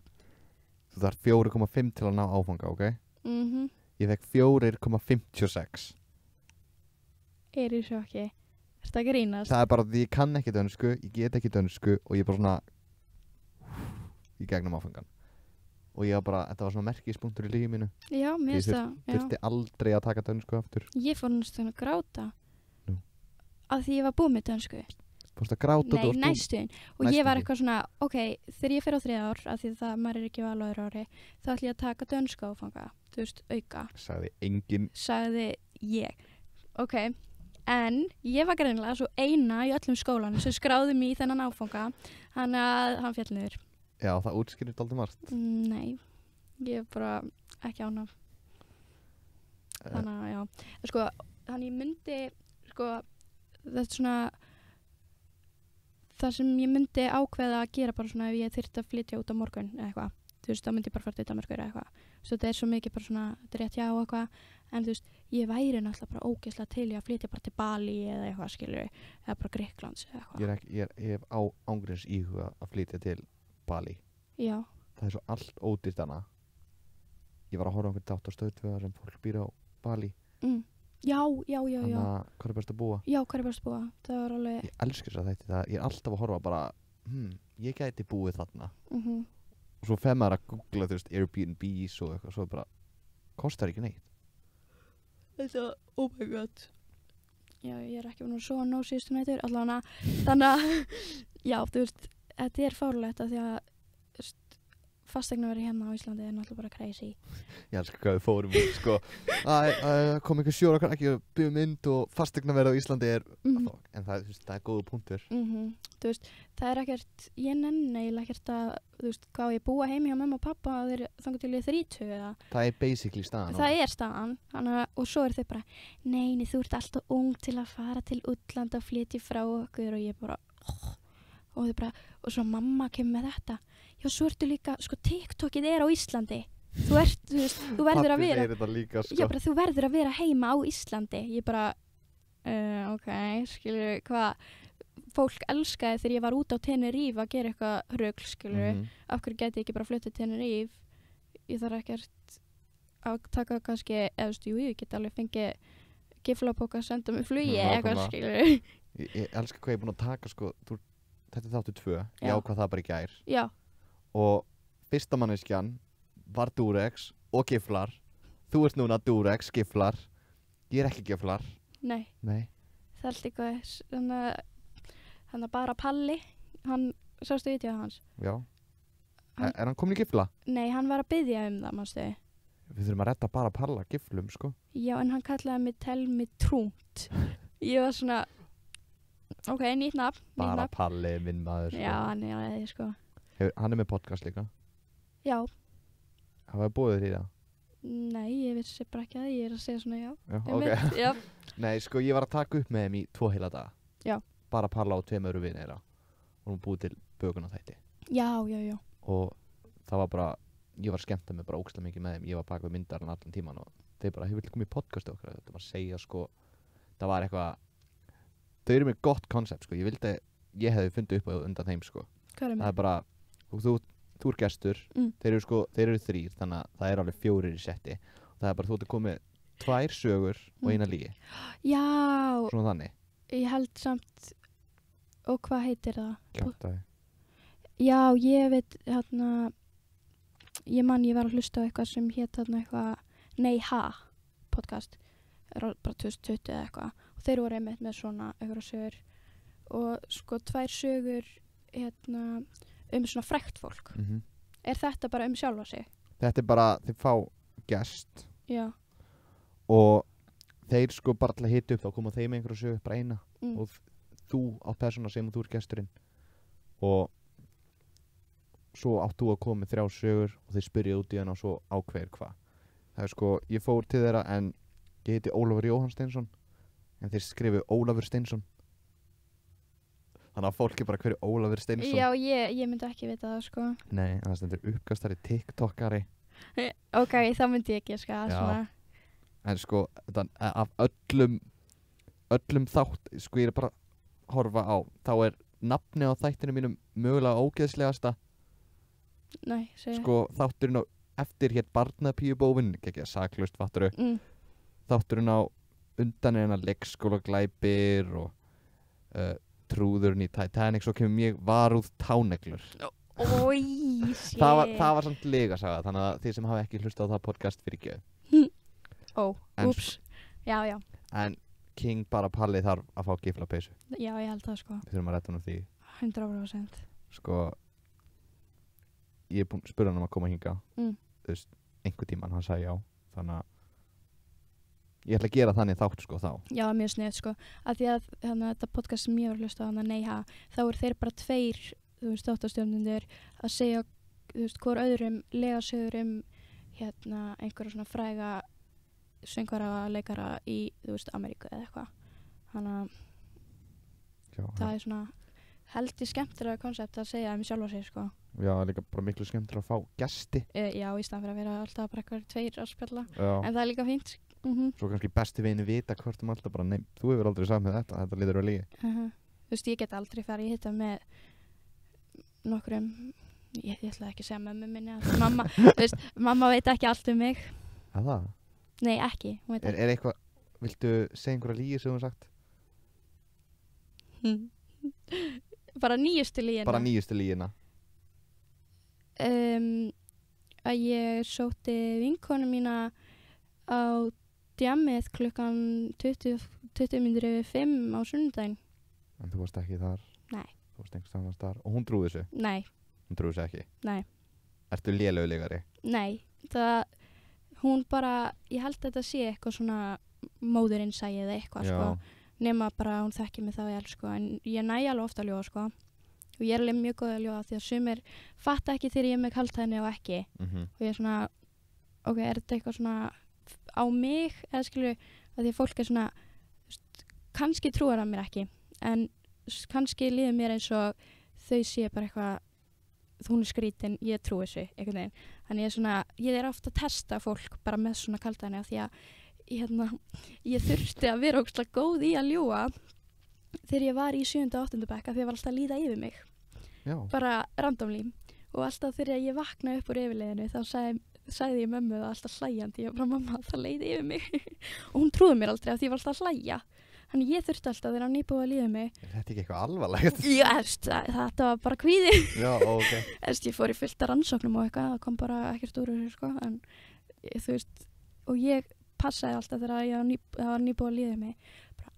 Þú þarf 4,5 til að ná áfanga, ok? Ég fekk 4,56. Er í sjokki. Ertu að grínast? Það bara því ég kann ekki dönsku, ég get ekki dönsku og ég bara svona í gegnum áfengan. Og ég var bara, þetta var svona merkispunktur í lífi mínu. Já, mér finnst það. Þurfti aldrei að taka dönsku aftur. Ég fór næstum að gráta. Nú. Af því ég var búið með dönsku. Fórstu að gráta? Nei, næstum. Og ég var Næstum. eitthvað svona, ok, þegar ég fer á 3 ár, af því það maður er ekki val á öðru ári, þá ætlum ég að taka dönsku áfanga, þú veist, auka. Sagði enginn. Sagði ég. Ok, en ég var greinilega svo eina í öllum skólanum sem skráði mig í þennan áfanga, hann féll niður. Já, það útskýrir dálítið margt. Nei, ég er bara ekki ánaf. Þannig að, já. Sko, þannig ég myndi, sko, þetta er svona, það sem ég myndi ákveða að gera bara svona ef ég þyrfti að flytja út á morgun eða eitthvað. Þú veist, þá myndi ég bara fara til Danmerkur eða eitthvað. Svo þetta er svo mikið bara svona, þetta er rétt já og eitthvað. En þú veist, ég væri náttúrulega bara ógeðslega til í að flytja bara til Bali eða eitthvað, skilur, eða bara Grikklands eða eitthvað. Ég hef á ángríns íhuga að flytja til Bali. Já. Það er svo allt ódýrt hana. Ég var að horfa á einhvern þátt á Stöð 2 sem fólk býr á Bali. Já. Þannig að hvað er best að búa? Já, hvað er best að búa? Það var alveg... Ég elskar þess að þetta. Ég er alltaf að horfa bara, ég gæti búið þarna. Og svo fer maður að googla, þú veist, Airbnbs og eitthvað, svo bara, kostar ekki neitt. Þetta, oh my god. Já, ég er ekki búin að sofa nóg síðustu nætur, allavega þannig að, já, þú veist, þetta er fárlegt af því að fasteignaverðið hérna á Íslandi er náttúrulega bara crazy. Ég elskar hvað við fórum úr, sko, kom einhver sjór okkar ekki að byggja mynd og fasteignaverðið á Íslandi er, en það, þú veist, það er góðu punktur. Þú veist, það er ekkert, ég nenni eiginlega ekkert að, þú veist, hvað ég búa heimi hjá mamma og pappa og þeir þangar til ég 30 eða. Það er basically staðan. Það er staðan, og svo er þau bara, nei, þú ert alltaf ung til að fara til útlanda og flytja frá okkur og ég bara, og þau bara, og svo mamma kemur með þetta. Já, svo ertu líka, sko, TikTokið er á Íslandi. Þú veist, þú verður að vera. Pabbi segir þetta líka, sko. Já, bara þú verður að vera heima á Íslandi. Ég bara, ok, skilur, hvað, fólk elskaði þegar ég var út á Tenerife að gera eitthvað rugl, skilur. Af hverju gæti ég ekki bara fluttið til Tenerife? Ég þarf ekkert að taka kannski, eða þú veist, ég get alveg fengið giflapóka að senda mig flugi, eitthvað, skilur. Ég elska hvað ég er búin að taka, sko, þetta er þáttu 2. Ég ákvað það bara í gær. Já. Og fyrsta manneskjan var Durex og giflar. Þú ert núna Durex, giflar. Ég er ekki giflar. Nei. Það er allt eitthvað, þannig að bara Palli, hann, sástu vídeóið hans? Já. Er hann komin í gifla? Nei, hann var að biðja það, manstu. Við þurfum að redda bara Palla giflum, sko. Já, en hann kallaði mig Telmi Trúnt. Ég var svona, ok, nýtt nafn. Bara Palli, minn maður, sko. Já, hann er það, sko. Hann er með podcast líka. Já. Það var búið því það? Nei, ég vissi bara ekki að ég er að segja svona já. Já, ok. Já. Nei, sko, ég var að taka upp með þeim í 2 heila daga. Já. Bara Palla og 2 öðru vinir þeirra. Og hún búið til bökunarþætti. Já. Og það var bara, ég var að skemmta mig bara ógeðslega mikið með þeim. Ég var bak við myndarinn allan tíman og þeir bara, hefur komið í podcastu okkar. Þetta var að segja, sko, það var eitthvað, þau eru með gott koncept, sko. Ég vildi, ég hefði fundið upp á undan þeim, sko. Hvað það er bara, þú er gestur, þeir eru 3, þannig að það er alveg 4 í setti og það er bara, þú ert að komið 2 sögur og 1 lygi. Já. Svona þannig. Ég held samt, og hvað heitir það? Kjátaði. Já, ég veit, ég var að hlusta á eitthvað sem hét eitthvað, Nei ha, podcast, bara 2020 eða eitthvað og þeir voru einmitt með svona eitthvað sögur og sko 2 sögur svona frægt fólk. Er þetta bara sjálfa sig? Þetta er bara, þeir fá gest. Já. Og þeir sko bara til að hita upp þá koma þeim einhverju sögu, bara eina. Og þú átt persóna sem þú er gesturinn. Og svo átt þú að koma með 3 sögur og þeir spyrja út í hana og svo ákveður hvað. Það er sko, ég fór til þeirra en ég heiti Ólafur Jóhann Steinsson en þeir skrifu Ólafur Steinsson. Þannig að fólk er bara hverju Ólafur Steinsson. Já, ég myndi ekki vita það, sko. Nei, en það stendur uppkastari, tiktokari. Ok, það myndi ég ekki, sko. Já. En sko, af öllum þátt, sko ég er bara að horfa á, þá er nafni á þættinu mínum mögulega ógeðslegasta. Nei, segja. Sko, þátturinn á eftir hér Barnapíubófinn, ekki að saklaust, fatturu. Þátturinn á undan er hennar leikskóla glæpir og Trúðurinn í Titanic, svo kemur mjög varúð táneglur. Ói, shit. Það var samt lygasaga, þannig að þið sem hafa ekki hlustað á það podcast fyrir ekki. Úps. Já. En King bara Palli þarf að fá giflapeysu. Já, ég held það sko. Við þurfum að redda hann því. 100%. Sko, ég er búinn að spura hann að koma hingað. Mm. Þú veist, einhver tímann, hann sagði já. Þannig að ég ætla að gera þannig þátt sko þá. Já, mjög sniðt sko. Af því að þetta podcast sem ég var að hlusta á þá eru þeir bara 2, þú veist, þáttastjórnendur að segja, þú veist, hvor öðrum legasögur einhverja svona fræga söngvara, leikara í, þú veist, Ameríku eða eitthvað. Þannig að það er svona heldur skemmtilega koncept að segja sjálfa sig sko. Já, líka bara miklu skemmtilega að fá gesti. Já, í staðan fyrir að vera alltaf bara eitthvað 2 að spjalla. Já. En það er líka fínt. Svo kannski besti vini vita hvort alltaf bara, nei, þú hefur aldrei sagt með þetta lítur að lígi. Þú veist, ég get aldrei farið í hitta með nokkrum, ég ætla ekki að segja mömmu minni að mamma, þú veist, mamma veit ekki allt um mig. Að það? Nei, ekki. Er eitthvað, viltu segja einhverja lígi sem þú hefur sagt? Bara nýjustu lígina. Bara nýjustu lígina. Að ég sótti vinkonu mína á djammið klukkan 20:05 á sunnudaginn. En þú varst ekki þar? Nei. Þú varst einhvers annars þar. Og hún trúði þessu? Nei. Hún trúði þessu ekki? Nei. Ertu lélegari? Nei. Hún bara, ég held að þetta sé eitthvað svona móðurinsæi eða eitthvað sko. Nema bara hún þekki mig þá vel sko. En ég næ alveg ofta að ljóða sko. Og ég er alveg mjög góð að ljóða því að sumir fatta ekki þegar ég er með kaldhæðni og ekki. Og ég er svona, ok, er þetta eitthvað svona á mig eða skilur að því að fólk er svona kannski trúar að mér ekki en kannski líður mér eins og þau sé bara eitthvað hún er skrítin, ég trúi þessu einhvern veginn, þannig ég er ofta að testa fólk bara með svona kaldhæðni af því að ég þurfti að vera ógeðslega góð í að ljúga þegar ég var í 7. og 8. bekk af því að ég var alltaf að líða yfir mig. Já. Bara randomly og alltaf þegar ég vaknaði upp úr yfirleiðinu þá sagði ég mömmu það alltaf hlæjandi, ég bara mamma það leiði yfir mig og hún trúði mér aldrei af því ég var alltaf að hlæja, þannig ég þurfti alltaf þegar hann nýbúið að líða mig. Er þetta ekki eitthvað alvarlegt? Já, þetta var bara kvíði. Já, ok. Ég fór í fullt af rannsóknum og eitthvað, það kom bara ekkert úr þessu sko, en þú veist, og ég passaði alltaf þegar það var nýbúið að líða mig, bara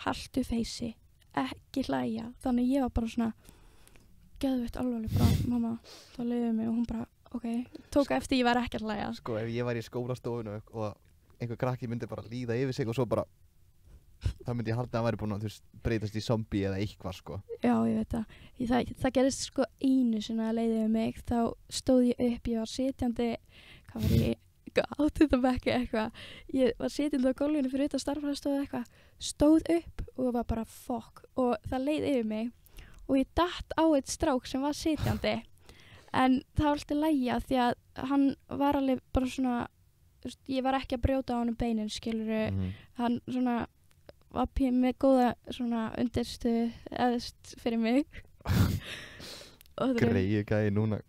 haltu feysi, ekki hlæja, þannig ég var bara svona geðveitt alvarleg, bara mamma það leiði mig og hún bara ok, tók eftir ég var ekki að hlæja. Sko, ef ég var í skólastofunu og einhver krakki myndi bara líða yfir sig og svo bara það myndi ég halda að hann væri búinn að breytast í zombie eða eitthvað sko. Já, ég veit það. Það gerðist sko einu sinni að leiði yfir mig, þá stóð ég upp, ég var sitjandi, hvað var ég, 8. bekk eitthvað, ég var sitjandi á gólfinu fyrir utan starffræðistofu eitthvað, stóð upp og var bara fokk og það leiði yfir mig og ég datt á eitt strák sem var sitjandi. En það var alltaf lægja því að hann var alveg bara svona, ég var ekki að brjóta á hann beinin, skiluru, hann svona var með góða svona undirstuð eðst fyrir mig. Greið gæði núna,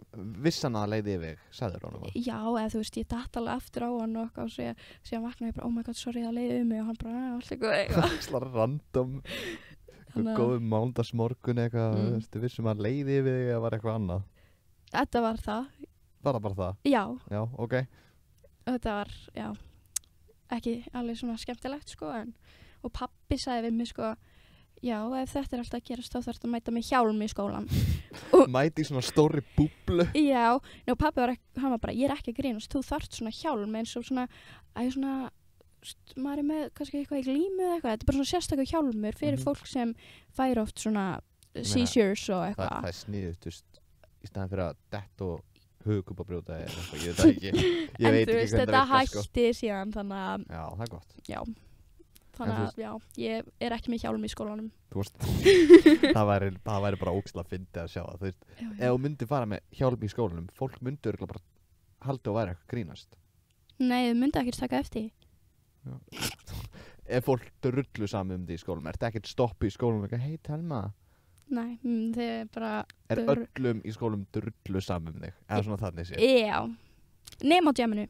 viss hann að leiði yfir, sagður hann eitthvað? Já, eða þú veist, ég datt alveg aftur á hann og eitthvað og síðan vaknaði ég bara, oh my god, sorry, það leiði mig og hann bara, alltaf eitthvað. Slar random, góðum mándagsmorgun eitthvað, þú vissum að leiði yfir þig eða var eitthvað annað? Þetta var það. Var það bara það? Já. Já, ok. Þetta var, já, ekki alveg svona skemmtilegt sko, og pabbi sagði við mig sko, já, ef þetta er alltaf að gerast þá þarf þetta að mæta með hjálm í skólan. Mæti í svona stóri búblu? Já, og pabbi hann var bara, ég er ekki að grínast, þú þarft svona hjálm eins og svona, maður er með kannski eitthvað í glímu eða eitthvað, þetta er bara svona sérstaklega hjálmur fyrir fólk sem fær oft svona seizures og eitthvað. Það er sniðut, í staðan fyrir að dett og hugkupabrjóta eða eitthvað, ég veit það ekki. Ég veit ekki hvernig það þetta hætti síðan, þannig að... Já, það er gott. Já, þannig að, já, ég er ekki með hjálm í skólanum. Þú veist, það væri bara ógeðslega fyndið að sjá það, þú veist. Ef þú myndi fara með hjálm í skólanum, fólk myndi örugglega bara halda og væri eitthvað grínast. Nei, þau myndi ekkert taka eftir. Ef fólk drullu saman því í skólanum, er þetta ekkert stopp í skólanum eitthvað, hei Telma? Nei, þið er bara... Er öllum í skólum drullu saman þig? Eða svona þannig sé? Já. Nema á djaminu.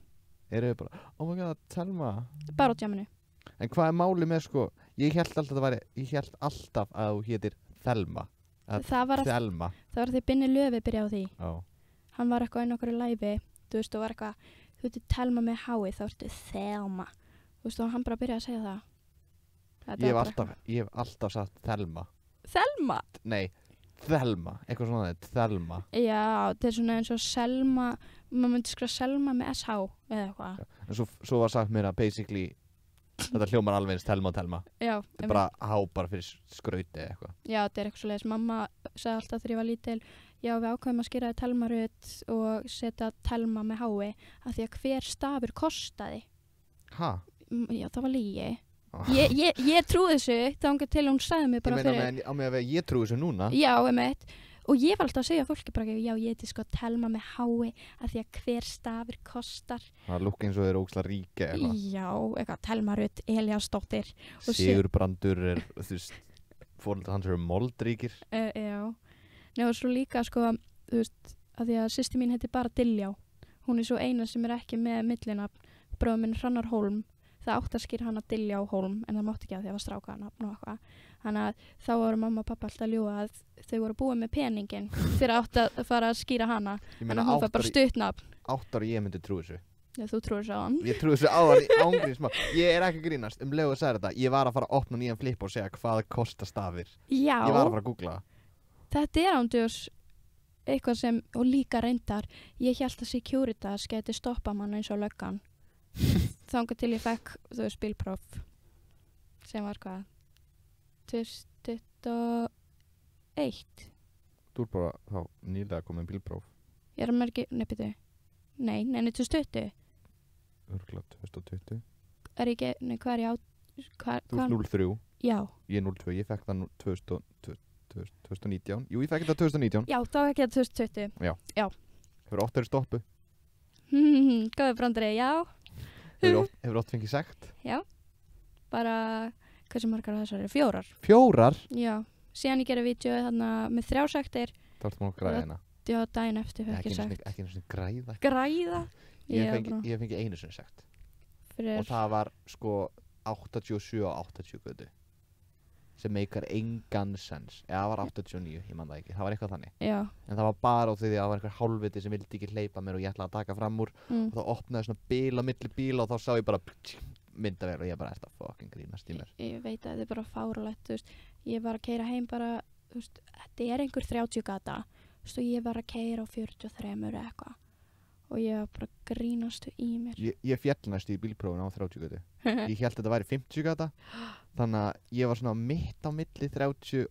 Eru þið bara, oh my god, Telma? Bara á djaminu. En hvað er máli með sko, Ég hélt alltaf að þú hétir Thelma. Það var því Binni Löfi byrjaði á því. Hann var eitthvað inn okkur í læfi, þú veist, og var eitthvað, þú veitir Thelma með hái, þá ertu Thelma. Þú veist, og hann bara byrjaði að segja það. Ég hef alltaf sagt Thelma. Thelma? Nei, Thelma, eitthvað svona þetta, Thelma. Já, þetta svona eins og Selma, maður myndi skrifa Selma með SH eða eitthvað. En svo var sagt mér að basically, þetta hljómar alveg eins Thelma. Já. Þetta bara bara fyrir skrauti eða eitthvað. Já, þetta eitthvað svoleiðis. Mamma sagði alltaf þegar ég var lítil, já, við ákveðum að skýra Thelma Rut og setja Thelma með hái, af því að hver stafur kostaði. Ha? Já, það var lygi. Ég trúi þessu, þangað til hún sagði mig bara fyrir... Á mig að ég trúi þessu núna? Já, og ég var alltaf að segja fólki bara, já, ég heiti sko Thelma með hái, af því að hver stafur kostar. Það lúkka eins og þeir óksla ríka eitthvað. Já, eitthvað, Thelma Rut, Elíasdóttir. Sigurbrandur þú veist, fórhaldar hans eru moldríkir. Já. Nei, og svo líka, sko, þú veist, af því að systir mín heiti bara Diljá. Hún svo eina sem ekki með millinafn. Bróðir minn Hrannar Hólm. Það átti að skýra hana Diljá Hólm, en það mátti ekki að því að það var strákanafn og eitthvað. Þannig að þá voru mamma og pappa alltaf að ljúga að þau voru búið með peningin fyrir átti að fara að skýra hana. Þannig að hún var bara stuttnafn. 8 ára ég myndi trúi þessu. Já, þú trúir þessu á hann. Ég trúi þessu á hann í ángríns smá. Ég ekki að grínast, leið og sagði þetta. Ég var að fara að opna nýjan flip og segja hvað kosta stafir. Já. Ég var að fara að googla það. Þetta ándjós eitthvað sem, og líka reyndar, ég hélt að Securitas geti stoppað mann eins og löggan. Þangað til ég fekk, þú veist, bílpróf sem var hvað 2021. Þú bara þá nýlega komið bílpróf. Ég að merki, nei, 2020. Örugglega 2020. Hvað er ég á? Þú ert 03. Já. Ég er 02, ég fekk það 2019. Jú, ég fekk það 2019. Já, þá fekk ég það 2020. Já. Hefur 8 verið stoppu. Góði brandari, já. Hefur 8 fengið sekt? Já. Bara, hversu margar þessar eru? 4. 4? Já. Síðan ég gerði vídeo þarna með 3 sektir. Það varst múin að græða hérna. Já, daginn eftir fekk ég sekt. Ekki einu sinni græða. Græða? Ég fengi einu sinni sekt. Og það var sko 87 og 80 götu. Sem meikar engan sens. Það var 89, ég man það ekki. Það var eitthvað þannig. Já. En það var bara á því að það var einhver hálfviti sem vildi ekki hleypa mér og ég ætlaði að taka fram úr. Og þá opnaði svona bil á milli bíla og þá sá ég bara myndavél og ég bara eftir að fucking grínast í mér. Ég veit að þetta er bara fáralegt, þú veist. Ég var að keyra heim bara, þú veist, þetta er einhver 30 gata. Þú veist, og ég var að keyra á 43 eitthvað. Og ég var bara grínastu í mér. Ég fjallnæst í bílprófuna á 30 gatu. Ég held að þetta væri 50 gata. Þannig að ég var svona mitt á milli 30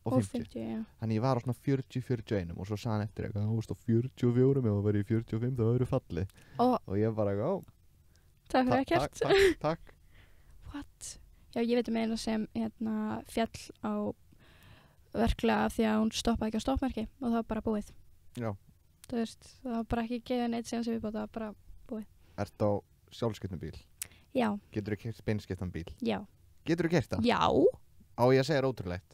og 50. Já. Þannig ég var á svona 40-41 og svo sagði hann eftir eitthvað, þú veist á 44 ef það væri í 45 þá væri fallið. Og ég bara eitthvað, takk fyrir ekkert. Takk. What? Já, ég veit eina sem fjall á verklega af því að hún stoppaði ekki á stoppmerki og það var bara búið. Já. Þú veist, það var bara ekki gefið neitt síðan sem við búið, það var bara búið. Ertu á sjálfskiptum bíl? Já. Geturðu keyrt beinskiptan bíl? Já. Geturðu keyrt það? Já. Á ég að segja ótrúlegt.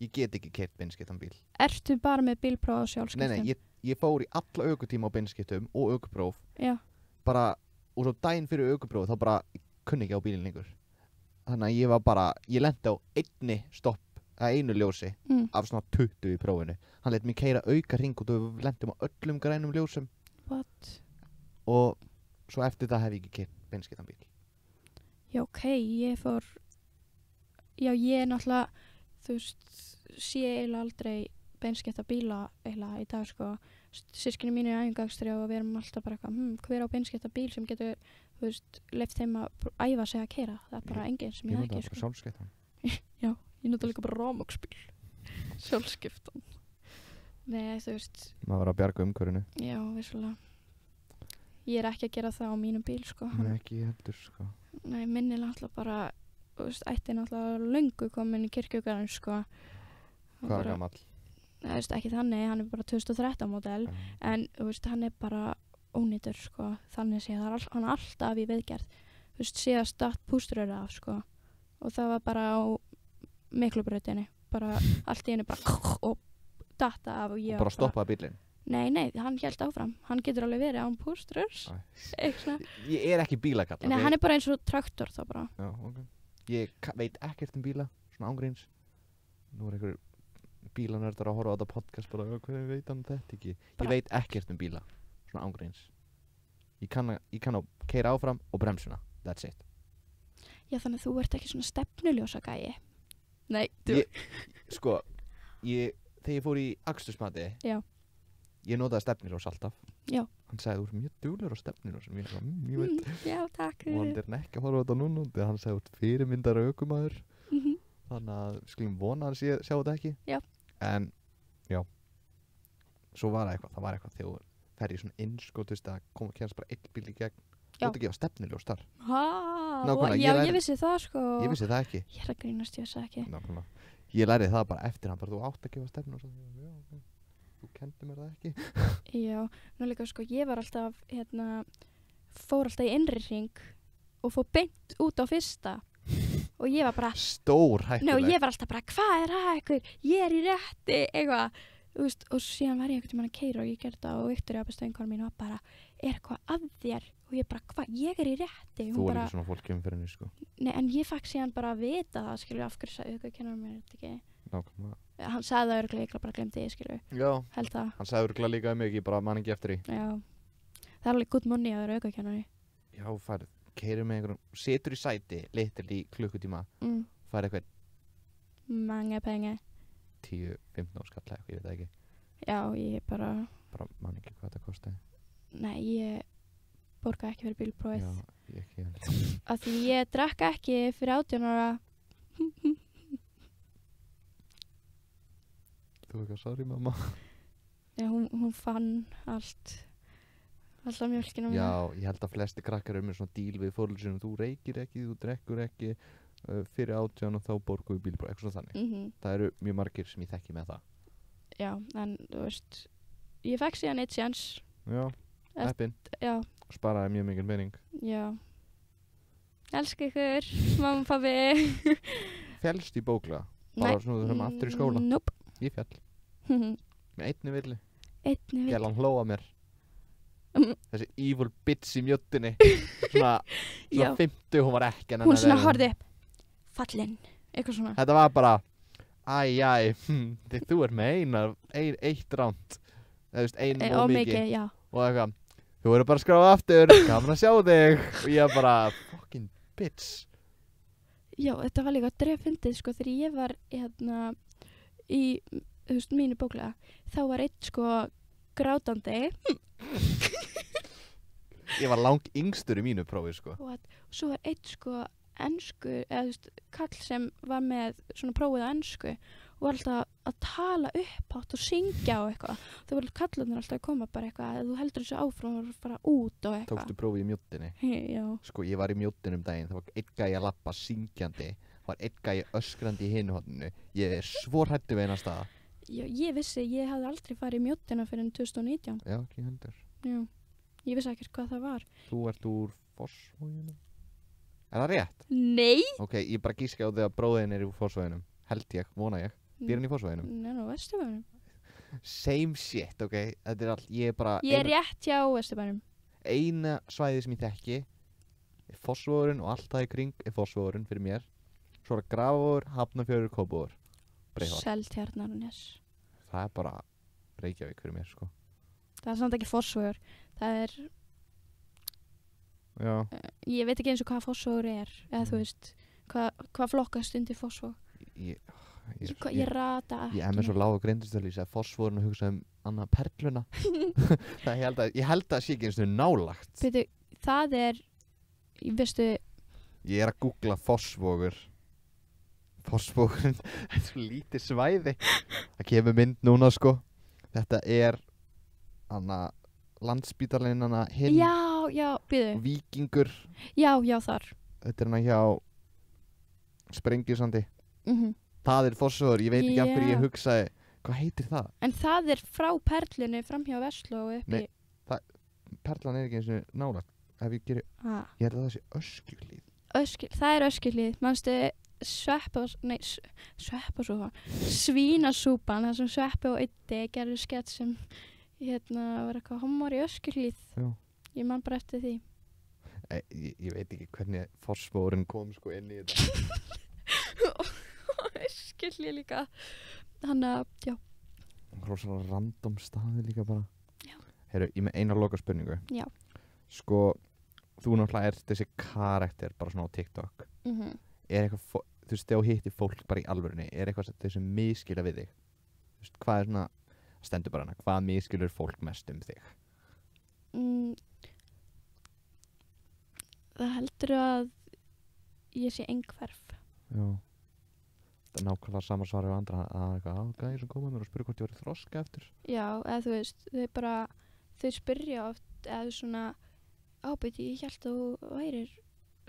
Ég get ekki keyrt beinskiptan bíl. Ertu bara með bílpróf á sjálfskiptum? Nei, ég fór í alla ökutíma á beinskiptum og ökupróf. Já. Bara, og svo daginn fyrir ökupróf þá bara kunni ekki á bílinn lengur. Þannig að ég lendi á einu ljósi af svona 20 í prófinu. Hann lét mig keyra auka hring og við lendum á öllum grænum ljósum. What? Og svo eftir það hef ég ekki keyrt beinskiptan bíl. Já, ok, ég er náttúrulega, þú veist, sé eiginlega aldrei beinskipta bíla eiginlega í dag, sko. Systkini mín er æfingakstri og við erum alltaf bara eitthvað, hver á beinskipta bíl sem getur, þú veist, leyft þeim að æfa sig að keyra. Það er bara enginn sem ég þekki, sko. Ég nota bara sjálfskiptan. Já, ég nota líka bara rafmagnsbíl. Sjálfskiptan. Nei, þú veist. Maður var að bjarga umhverfinu. Já, vissulega. Ég er ekki að gera það á mínum bíl, sko. Nei, ekki heldur, sko. Nei, minn er náttúrulega bara, þú veist, ætti náttúrulega löngu komin í kirkjugarðin, sko. Hvað er gamall? Þú veist, ekki þannig, hann er bara 2013 model, en, þú veist, hann er bara ónýtur, sko. Þannig sé það, hann er alltaf í viðgerð. Þú veist, síðast datt pústuröru af, sko. Og það var bara á Miklubrautinni. Bara allt í einu bara og datta af og ég og bara stoppaði bílinn? Nei, hann hélt áfram. Hann getur alveg verið án pústrurs. Ég er ekki bílakall. Nei, hann er bara eins og traktor þá bara. Já, ok. Ég veit ekkert bíla, svona ángríns. Nú einhver bílanördar að horfa á þetta podcast bara, hvernig veit hann þetta ekki? Ég veit ekkert bíla, svona ángríns. Ég kann að keyra áfram og bremsuna, that's it. Já, þannig að þú ert ekki svona stefnuljósa gæi. Nei, Sko, þegar ég fór í akstursmati, Já. Ég notaði stefnuljós alltaf. Já. Hann sagði, þú ert mjög duglegur á stefnuljósum. Ég veit. Já, takk. Og hann er ekki að horfa á þetta núna. Þegar hann sagði, þú ert fyrirmyndar ökumaður. Mhm. Þannig að skulum vona að hann sjá þetta ekki. Já. En, já. Svo var það var eitthvað þegar þú ferð í svona innskotust að kemst bara einn bíl í gegn. Þú átt ekki að stefnuljós þar. Nákvæmlega, Já, ég vissi það sko. Ég vissi það ekki. Ég er að grínast, ég vissi það ekki. Nákvæmlega. Ég lærði það bara eftir hann, bara þú átt að gefa stefnuljós. Já, ok. Þú kendi mér það ekki. Já, nú líka sko, ég var alltaf, fór alltaf í innri hring og fór beint út á fyrsta. Og ég var bara, Stór hættuleg. og ég var alltaf bara, hvað er það ykkur? Ég er í rétti, eitthvað. Þú veist, og síðan var ég einhvern tímann að keyra og ég gerði það og Viktoría, bestu vinkona mín, var bara, er eitthvað að þér? Og ég bara, hvað, ég er í rétti. Þú er ekki svona fólk kemur fyrir henni, sko. Nei, en ég fekk síðan bara að vita það, skilju, af hverju sagði ykkur kennar mér þetta ekki. Nákvæmlega. Hann sagði það örugglega, ég bara glemdi því, skilju, Já. held það. Hann sagði örugglega líka um mig, ég bara man ekki eftir því. Já, það er alveg good money að vera aukakennari. Já, keyrir með einhverjum, setur í sæti, litil í klukkutíma, fær eitthvað Mange pengi. 10-15 skall eitthvað, ég veit það ekki. Já, ég bara Man ekki hvað þetta kosti. Nei, ég borga ekki fyrir bílprófið. Já, ég ekki henni. Af því ég drakk ekki fyrir 18 ára. Þú eitthvað, sorry mamma. Já, hún fann alltaf mjölkina mína. Já, ég held að flesti krakkar með svona díl við fórhaldsinum, þú reykir ekki, þú drekkur ekki, fyrir 18 og þá borgum við bílpróf, eitthvað svona þannig. Það eru mjög margir sem ég þekki með það. Já, en þú veist, ég fekk síðan eitt sjans. Já, heppinn. Já. Sparaði mjög mikið pening. Já. Elska ykkur, mamma og pabbi. Fellst í bóklega? Bara svona þú höfum aftur í skóla? Nope. Ég fjall. Með einni villi. Gælan hlóa mér. Þessi evil bitch í mjöttinni. Svona 50, hún var ekki. Hún svona horfði upp. Fallinn. Eitthvað svona. Þetta var bara, þú er með eitt ránt. Það veist, og mikið. Já. Og eitthvað, þú verður bara að skráða aftur, gaman að sjá þig. Og ég bara, fucking bitch. Já, þetta var líka drefindið, sko, þegar ég var í, þú veist, mínu bóklega, þá var eitt, sko, grátandi. Ég var lang yngstur í mínu prófi, sko. Og svo var eitt, sko, ensku, eða, þú veist, kall sem var með svona prófið á ensku og var alltaf að tala upphátt og syngja og eitthvað. Þau voru kallarnir alltaf að koma bara eitthvað, þú heldur þessu áfram og fara út og eitthvað. Tókstu prófið í mjóttinni? Já. Sko, ég var í mjóttinni daginn, það var einn gæi að lappa syngjandi, það var einn gæi öskrandi í hinu horninu. Ég er svo hræddur við eina staða. Já, ég vissi, ég hafði aldrei farið í mjóttina fyrir 2019. Já, ekki heldur. Já, ég vissi ekkert hvað það var. Þú ert úr Fossvoginum? Er það rétt? Nei! Ok, ég bara gíska á því að bróðin er úr Fossvoginum. Held ég, vona ég. Býr hann í Fossvoginum? Nei, nú, Vesturbænum. Same shit, ok? Þetta er allt, ég er bara... Ég er rétt hjá Vesturbænum. Eina svæði sem ég þekki er Fossvogurinn og allt það í kring er Fossvogurinn fyrir mér. Svo er það Grafarvogur, Hafnarfjörður, Kópavogur. Breiðholt. Seltjarnarnes. Það er bara Reykjavík fyrir mér, sko. Það er samt ekki Fossvogur. Það er... Já. Ég veit ekki eins og hvað Fossvogur er. Eða þú veist, hvað flokkast undir Fossvog. Ég rata ekki. Ég er með svo lága greindistölu, ég segi Fossvogurinn og hugsa annað Perluna. Ég held að sé ekki eins og nálagt. Beidu, það er, veistu... Ég er að googla Fossvogur. Fossvogurinn, þetta er svo lítið svæði. Það kemur mynd núna, sko. Þetta er Landspítalinn hinn. Já, bíðu. Víkingur. Já, þar. Þetta er hjá Sprengjusandi. Það er Fossvogur, ég veit ekki af hverju ég hugsaði, hvað heitir það? En það er frá Perlunni framhjá Vestló og upp í... Nei, Perlan er ekki eins og nálægt. Ef ég gerir, ég held að það sé Öskjuhlíð. Það er Öskjuhlíð, manstu Svínasúpan, það sem Sveppi og Yddi gerðu skett sem var eitthvað homor í Öskjuhlíð. Já. Ég man bara eftir því. Ég veit ekki hvernig fórsmórinn kom sko inn í þetta. Skil ég líka. Þannig að, já. Rosalega random staði líka bara. Já. Heyrðu, ég með eina loka spurningu. Já. Sko, þú náttúrulega ert þessi karakter bara svona á TikTok. Er eitthvað, þú veist, þegar þú hittir fólk bara í alvörunni, er eitthvað sem miskilja við þig? Þú veist, hvað er svona, stendur bara hana, hvað miskilur fólk mest þig? Það heldur að ég sé einhverf. Já. Það er nákvæmlega sama svar við andra að eitthvað, gæði sem koma mér og spyrja hvort ég verið þroska eftir. Já, eða þú veist, þau spyrja oft eða svona ábyrti, ég held að þú værir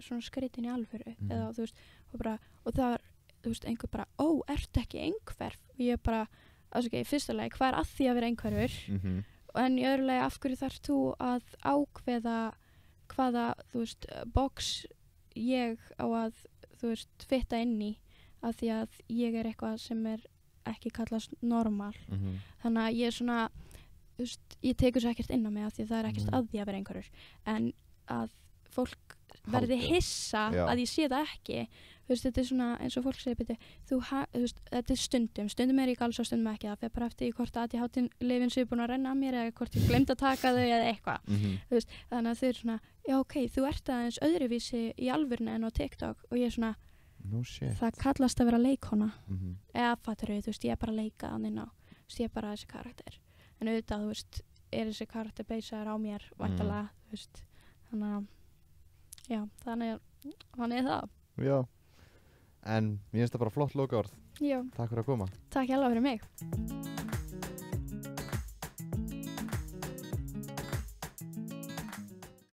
svona skreitin í alvöru eða þú veist, og það er, þú veist, einhver bara, ertu ekki einhverf? Og ég bara, í fyrsta lagi, hvað er að því að vera einhverfur? En í öðru lagi, af hverju þarf þú að ákveða hvaða, þú veist, box ég á að, þú veist, fitta inn í af því að ég er eitthvað sem er ekki kallast normal. Þannig að ég er svona, þú veist, ég tekur svo ekkert inn á mig af því að það er ekkert að því að vera einhverjur. En að fólk verði hissa að ég sé það ekki. Þú veist, þetta er svona eins og fólk segir beti, þú veist, þetta er stundum er ég alls og stundum ekki, það fer bara eftir hvort að ADHD-lyfin séu búin að renna að mér eða hvort ég gleymd að taka þau eða eitthvað. Þú veist, þannig að þau eru svona, já ok, þú ert aðeins öðruvísi í alvörinu en á TikTok og ég er svona, no shit. Það kallast að vera leikkona. Eða fattarðu, þú veist, ég er bara að leika þannig ná, þú veist, ég er bara þessi karakter. En auðvitað, þú veist, er þessi karakter beisaður á mér, væntanlega, þú veist, þannig að, já, þannig er það. Já, en mér finnst það bara flott lokaorð. Já. Takk fyrir að koma. Takk hérlega fyrir mig.